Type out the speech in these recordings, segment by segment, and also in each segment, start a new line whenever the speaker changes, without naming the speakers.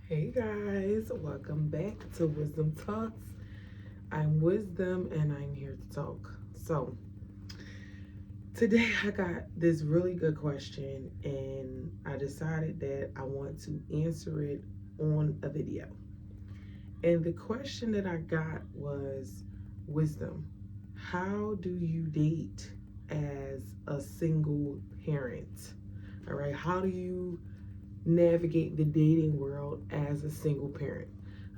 Hey guys, welcome back to Wisdom Talks. I'm Wisdom and I'm here to talk. So, today I got this really good question and I decided that I want to answer it on a video. And the question that I got was, Wisdom, how do you date as a single parent? All right, how do you navigate the dating world as a single parent?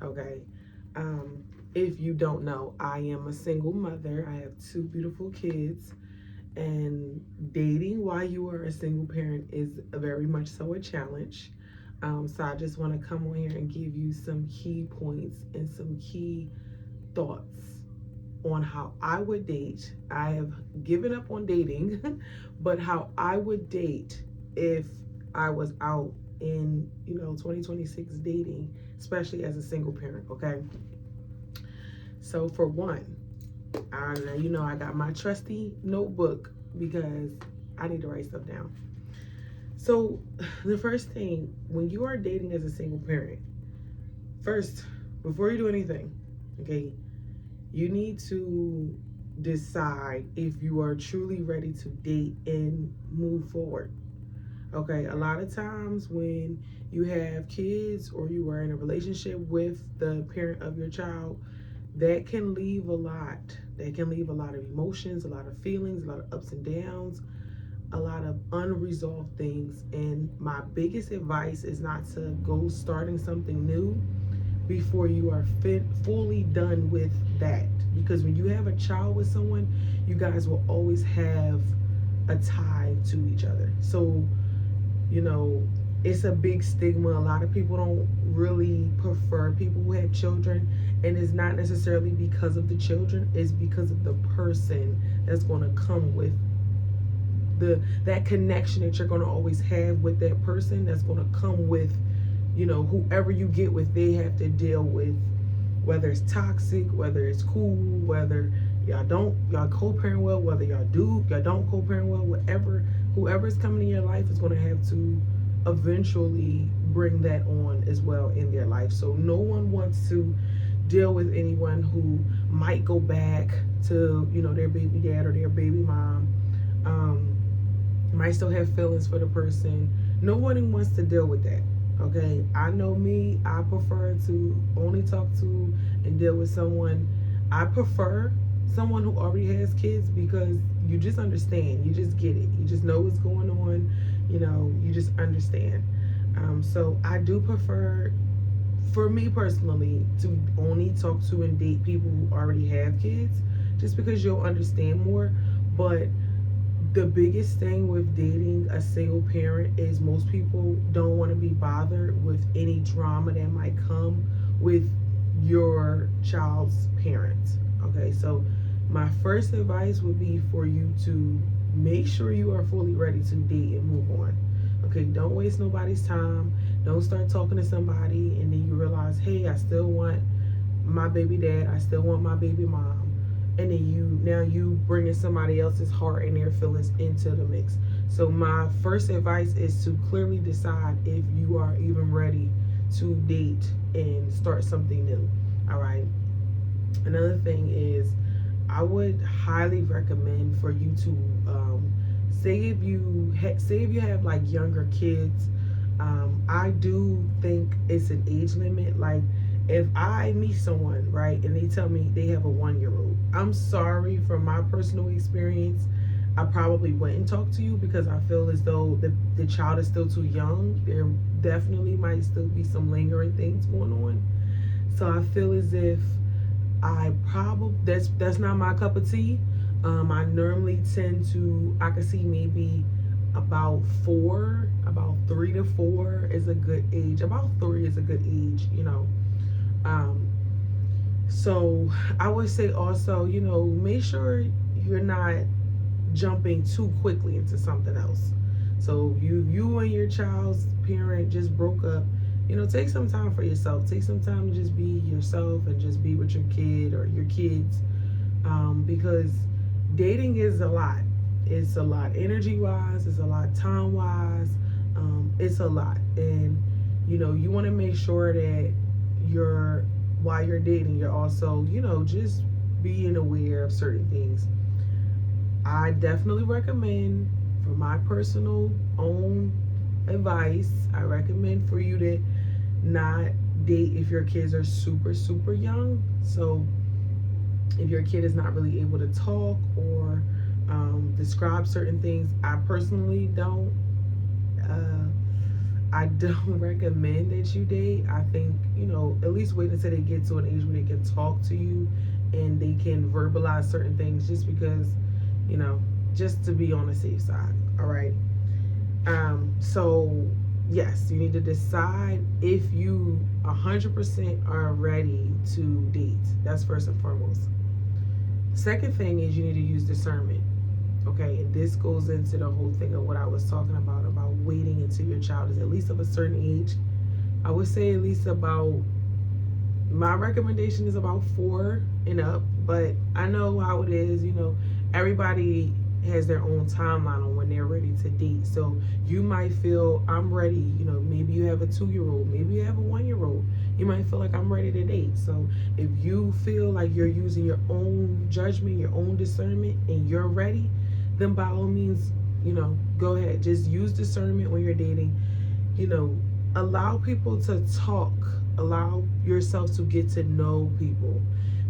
Okay. Um, if you don't know, I am a single mother. I have two beautiful kids, and dating while you are a single parent is very much so a challenge. So I just want to come on here and give you some key points and some key thoughts on how I would date. I have given up on dating, but how I would date if I was out in 2026 dating, especially as a single parent. Okay, so for one, I got my trusty notebook because I need to write stuff down. So the first thing, when you are dating as a single parent, first, before you do anything, okay, you need to decide if you are truly ready to date and move forward. Okay, a lot of times when you have kids or you are in a relationship with the parent of your child, that can leave a lot. That can leave a lot of emotions, a lot of feelings, a lot of ups and downs, a lot of unresolved things. And my biggest advice is not to go starting something new before you are fully done with that. Because when you have a child with someone, you guys will always have a tie to each other. So you know, it's a big stigma. A lot of people don't really prefer people who have children, and it's not necessarily because of the children, it's because of the person that's going to come with that connection that you're going to always have with that person that's going to come with, whoever you get with, they have to deal with whether it's toxic, whether it's cool, whether y'all co-parent well, whether y'all don't co-parent well, whoever's coming in your life is going to have to eventually bring that on as well in their life. So no one wants to deal with anyone who might go back to their baby dad or their baby mom, might still have feelings for the person. No one wants to deal with that. Okay, I know me, I prefer to only talk to and deal with someone. I prefer someone who already has kids because you just understand, you just get it, you just know what's going on, you just understand. So I do prefer, for me personally, to only talk to and date people who already have kids, just because you'll understand more. But the biggest thing with dating a single parent is most people don't want to be bothered with any drama that might come with your child's parents. Okay, so my first advice would be for you to make sure you are fully ready to date and move on. Okay, don't waste nobody's time. Don't start talking to somebody and then you realize, hey, I still want my baby dad, I still want my baby mom, and then you bringing somebody else's heart and their feelings into the mix. So my first advice is to clearly decide if you are even ready to date and start something new. All right, another thing is I would highly recommend for you to say if you have like younger kids. I do think it's an age limit. Like if I meet someone, right, and they tell me they have a 1 year old, I'm sorry, from my personal experience, I probably wouldn't talk to you because I feel as though the child is still too young. There definitely might still be some lingering things going on. So I feel as if I probably that's not my cup of tea. I normally tend to, I can see maybe about 3 to 4 is a good age. About 3 is a good age. Um, so I would say also, make sure you're not jumping too quickly into something else. So you and your child's parent just broke up. Take some time for yourself. Take some time to just be yourself and just be with your kid or your kids, because dating is a lot. It's a lot energy wise. It's a lot time wise. It's a lot, and You want to make sure that you're while you're dating, you're also, just being aware of certain things. I definitely recommend, for my personal own advice, I recommend for you to not date if your kids are super, super young. So if your kid is not really able to talk or describe certain things, uh, I don't recommend that you date. I think, at least wait until they get to an age where they can talk to you and they can verbalize certain things, just because, you know, just to be on the safe side. All right. So yes, you need to decide if you 100% are ready to date. That's first and foremost. Second thing is you need to use discernment. Okay, and this goes into the whole thing of what I was talking about waiting until your child is at least of a certain age. I would say at least about, my recommendation is about 4 and up, but I know how it is. Everybody has their own timeline on when they're ready to date. So you might feel, I'm ready. Maybe you have a 2-year-old, maybe you have a 1-year-old. You might feel like, I'm ready to date. So if you feel like you're using your own judgment, your own discernment, and you're ready, then by all means, go ahead. Just use discernment when you're dating. you know, Allow people to talk, allow yourself to get to know people.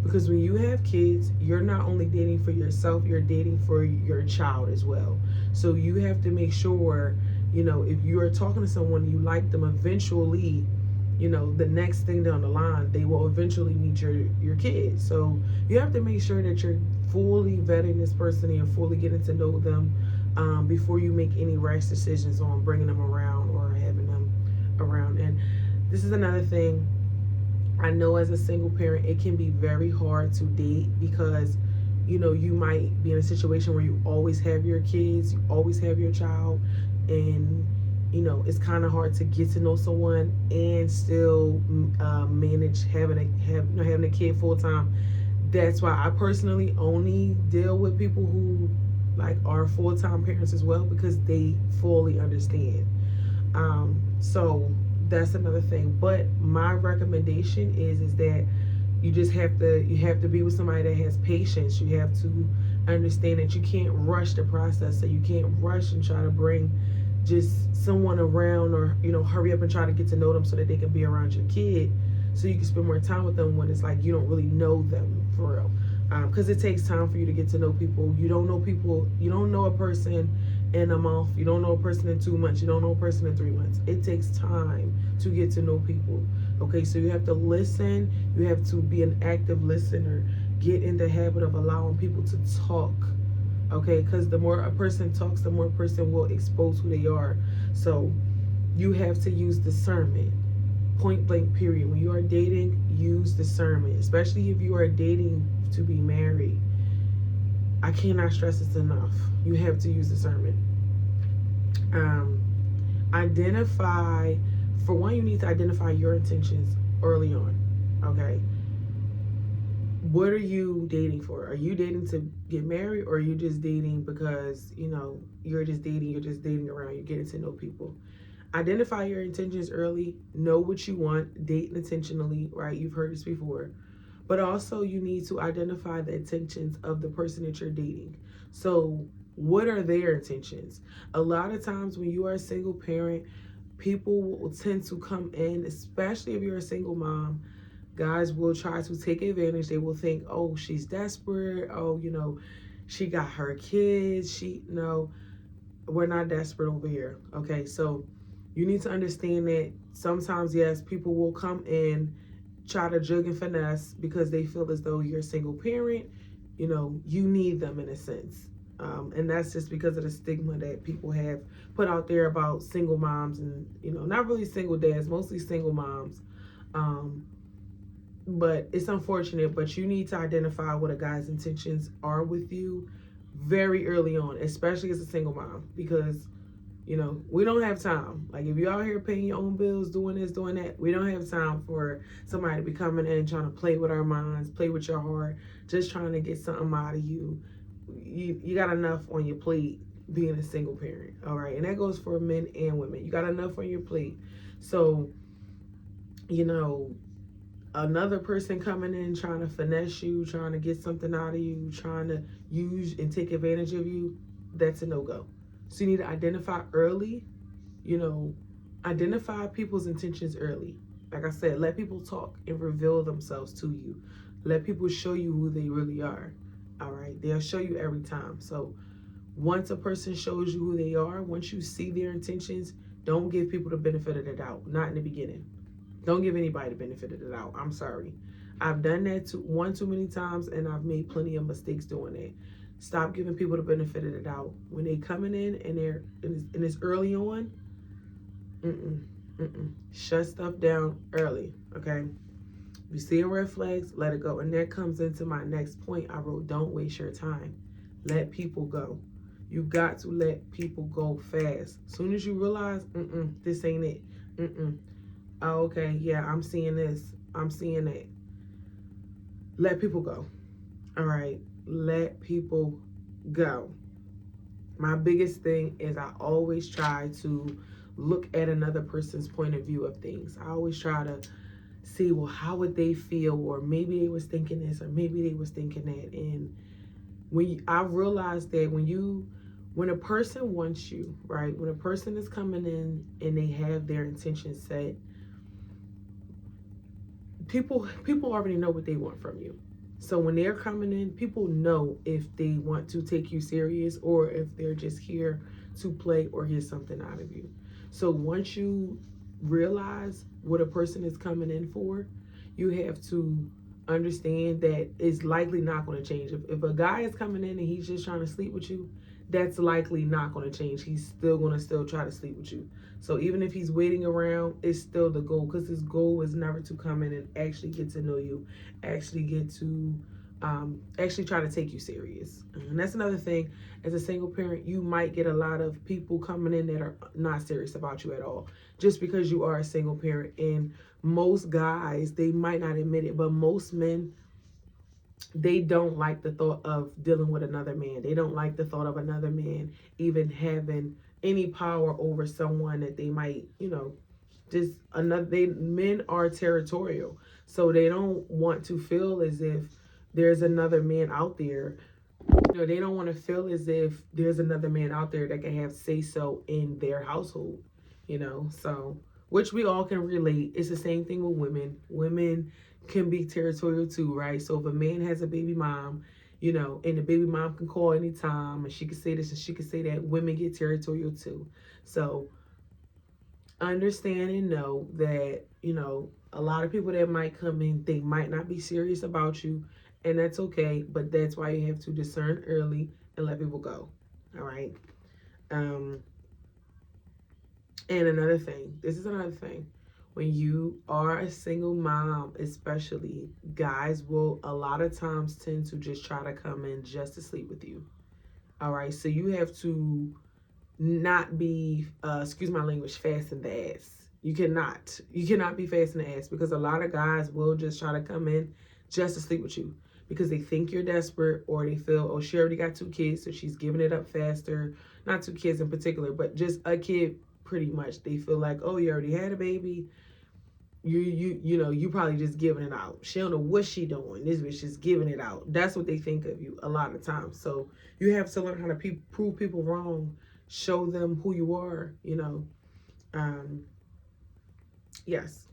Because when you have kids, you're not only dating for yourself, you're dating for your child as well. So you have to make sure, if you are talking to someone, you like them eventually, the next thing down the line, they will eventually meet your kids. So you have to make sure that you're fully vetting this person and fully getting to know them, before you make any rash decisions on bringing them around or having them around. And this is another thing. I know as a single parent, it can be very hard to date because, you might be in a situation where you always have your kids, you always have your child, and, it's kind of hard to get to know someone and still manage having a kid full time. That's why I personally only deal with people who like are full time parents as well, because they fully understand. So that's another thing. But my recommendation is that you have to be with somebody that has patience. You have to understand that you can't rush the process. So you can't rush and try to bring just someone around, or hurry up and try to get to know them so that they can be around your kid, so you can spend more time with them when it's like you don't really know them for real. Because it takes time for you to get to know people. You don't know people. You don't know a person in a month. You don't know a person in 2 months. You don't know a person in 3 months. It takes time to get to know people. Okay, so you have to listen. You have to be an active listener. Get in the habit of allowing people to talk. Okay, because the more a person talks, the more a person will expose who they are. So you have to use discernment. Point blank, period. When you are dating, use discernment, especially if you are dating to be married. I cannot stress this enough. You have to use discernment. Identify, for one, you need to identify your intentions early on. Okay, what are you dating for? Are you dating to get married, or are you just dating because you're just dating around, you're getting to know people? Identify your intentions early. Know what you want. Date intentionally, right? You've heard this before. But also, you need to identify the intentions of the person that you're dating. So what are their intentions? A lot of times when you are a single parent, people will tend to come in, especially if you're a single mom. Guys will try to take advantage. They will think, oh, she's desperate. Oh, she got her kids. No, we're not desperate over here. Okay, so you need to understand that sometimes, yes, people will come in, try to jug and finesse because they feel as though you're a single parent. You need them in a sense. And that's just because of the stigma that people have put out there about single moms, and, not really single dads, mostly single moms. But it's unfortunate, but you need to identify what a guy's intentions are with you very early on, especially as a single mom, because we don't have time. Like, if you're out here paying your own bills, doing this, doing that, we don't have time for somebody to be coming in trying to play with our minds, play with your heart, just trying to get something out of you. You got enough on your plate being a single parent, all right? And that goes for men and women. You got enough on your plate. So you know, another person coming in trying to finesse you, trying to get something out of you, trying to use and take advantage of you, that's a no-go. So you need to identify early, you know, identify people's intentions early. Like I said, let people talk and reveal themselves to you. Let people show you who they really are. All right, they'll show you every time. So once a person shows you who they are, once you see their intentions, don't give people the benefit of the doubt. Not in the beginning. Don't give anybody the benefit of the doubt. I'm sorry. I've done that one too many times, and I've made plenty of mistakes doing that. Stop giving people the benefit of the doubt. When they coming in and it's early on, shut stuff down early. Okay. If you see red flags, let it go. And that comes into my next point. I wrote, don't waste your time. Let people go. You got to let people go fast. As soon as you realize, this ain't it. Oh, okay, yeah, I'm seeing this. I'm seeing that. Let people go. All right. Let people go. My biggest thing is I always try to look at another person's point of view of things. I always try to see, well, how would they feel? Or maybe they was thinking this, or maybe they was thinking that. And I realized that when a person wants you, right? When a person is coming in and they have their intentions set, people already know what they want from you. So when they're coming in, people know if they want to take you serious or if they're just here to play or get something out of you. So once you realize what a person is coming in for, you have to understand that it's likely not going to change. If a guy is coming in and he's just trying to sleep with you, that's likely not going to change. He's still going to try to sleep with you. So even if he's waiting around, it's still the goal, because his goal is never to come in and actually get to know you, actually get to actually try to take you serious. And that's another thing. As a single parent, you might get a lot of people coming in that are not serious about you at all, just because you are a single parent. And most guys, they might not admit it, but most men, they don't like the thought of dealing with another man. They don't like the thought of another man even having any power over someone that they might, just another. Men are territorial, so they don't want to feel as if there's another man out there. They don't want to feel as if there's another man out there that can have say so in their household. So which we all can relate. It's the same thing with women. Women can be territorial too, right? So if a man has a baby mom, and the baby mom can call anytime and she can say this and she can say that, women get territorial too. So understand and know that, a lot of people that might come in, they might not be serious about you, and that's okay, but that's why you have to discern early and let people go. All right. And another thing, this is another thing. When you are a single mom, especially, guys will a lot of times tend to just try to come in just to sleep with you. All right. So you have to not be, excuse my language, fast in the ass. You cannot be fast in the ass, because a lot of guys will just try to come in just to sleep with you because they think you're desperate, or they feel, oh, she already got 2 kids, so she's giving it up faster. Not 2 kids in particular, but just a kid. Pretty much, they feel like, oh, you already had a baby. You probably just giving it out. She don't know what she doing. This bitch just giving it out. That's what they think of you a lot of times. So you have to learn how to prove people wrong. Show them who you are. Yes.